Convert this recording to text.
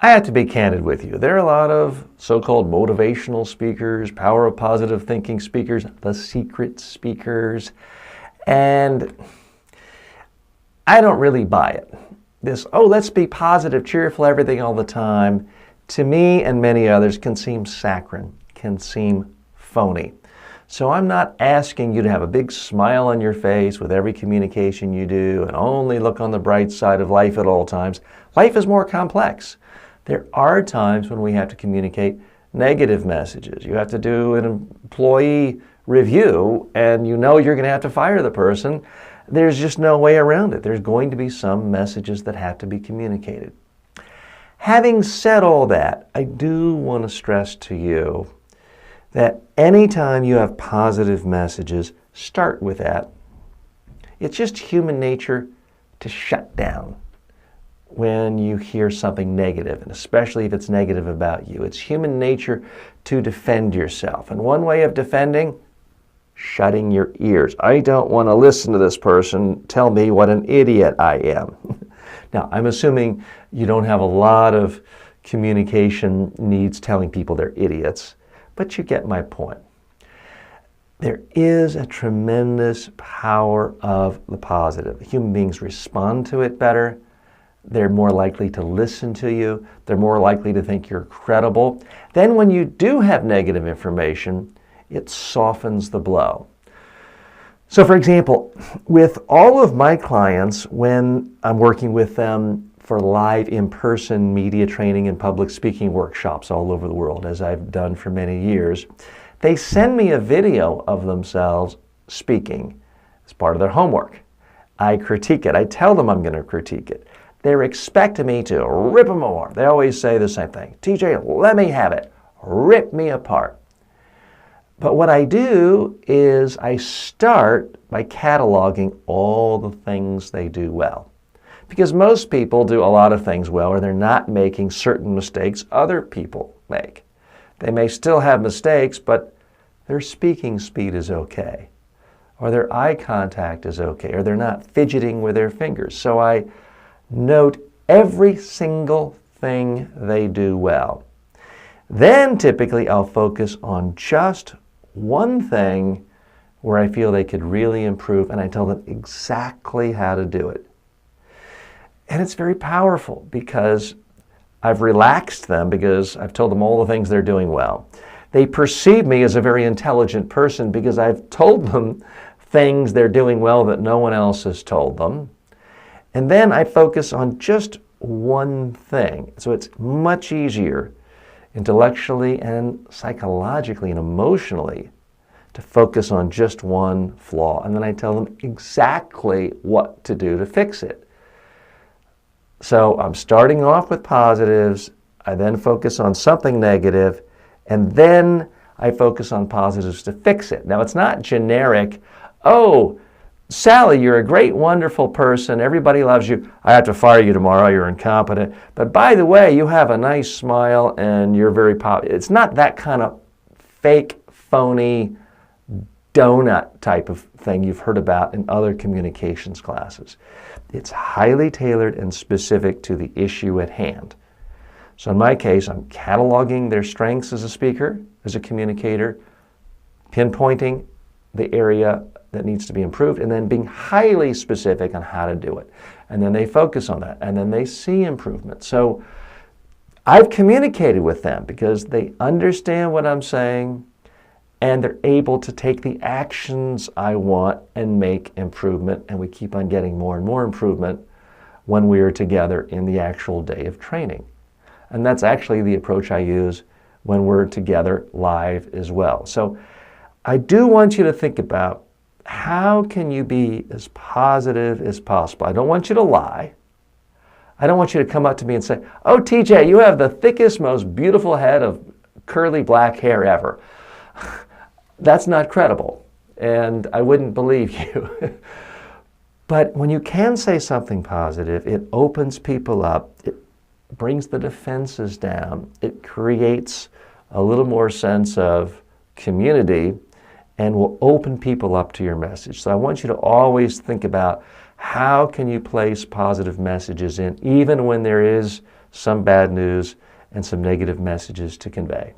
I have to be candid with you. There are a lot of so-called motivational speakers, power of positive thinking speakers, the secret speakers, and I don't really buy it. This, oh, let's be positive, cheerful, everything all the time, to me and many others can seem saccharine, can seem phony. So I'm not asking you to have a big smile on your face with every communication you do and only look on the bright side of life at all times. Life is more complex. There are times when we have to communicate negative messages. You have to do an employee review and you know you're going to have to fire the person. There's just no way around it. There's going to be some messages that have to be communicated. Having said all that, I do want to stress to you that anytime you have positive messages, start with that. It's just human nature to shut down when you hear something negative, and especially if it's negative about you. It's human nature to defend yourself. And one way of defending, shutting your ears. I don't want to listen to this person tell me what an idiot I am. Now, I'm assuming you don't have a lot of communication needs telling people they're idiots, but you get my point. There is a tremendous power of the positive. Human beings respond to it better. They're more likely to listen to you. They're more likely to think you're credible. Then when you do have negative information, it softens the blow. So for example, with all of my clients, when I'm working with them for live in-person media training and public speaking workshops all over the world, as I've done for many years, they send me a video of themselves speaking as part of their homework. I critique it. I tell them I'm going to critique it. They're expecting me to rip them apart. They always say the same thing. TJ, let me have it. Rip me apart. But what I do is I start by cataloging all the things they do well. Because most people do a lot of things well, or they're not making certain mistakes other people make. They may still have mistakes, but their speaking speed is okay, or their eye contact is okay, or they're not fidgeting with their fingers. So I note every single thing they do well. Then typically I'll focus on just one thing where I feel they could really improve, and I tell them exactly how to do it. And it's very powerful because I've relaxed them, because I've told them all the things they're doing well. They perceive me as a very intelligent person because I've told them things they're doing well that no one else has told them. And then I focus on just one thing. So it's much easier intellectually and psychologically and emotionally to focus on just one flaw. And then I tell them exactly what to do to fix it. So I'm starting off with positives. I then focus on something negative. And then I focus on positives to fix it. Now, it's not generic, oh, Sally, you're a great, wonderful person. Everybody loves you. I have to fire you tomorrow. You're incompetent. But by the way, you have a nice smile and you're very popular. It's not that kind of fake, phony, donut type of thing you've heard about in other communications classes. It's highly tailored and specific to the issue at hand. So in my case, I'm cataloging their strengths as a speaker, as a communicator, pinpointing the area that needs to be improved, and then being highly specific on how to do it. And then they focus on that, and then they see improvement. So I've communicated with them because they understand what I'm saying, and they're able to take the actions I want and make improvement, and we keep on getting more and more improvement when we are together in the actual day of training. And that's actually the approach I use when we're together live as well. So I do want you to think about, how can you be as positive as possible? I don't want you to lie. I don't want you to come up to me and say, oh, TJ, you have the thickest, most beautiful head of curly black hair ever. That's not credible, and I wouldn't believe you. But when you can say something positive, it opens people up. It brings the defenses down. It creates a little more sense of community and will open people up to your message. So I want you to always think about, how can you place positive messages in, even when there is some bad news, and some negative messages to convey.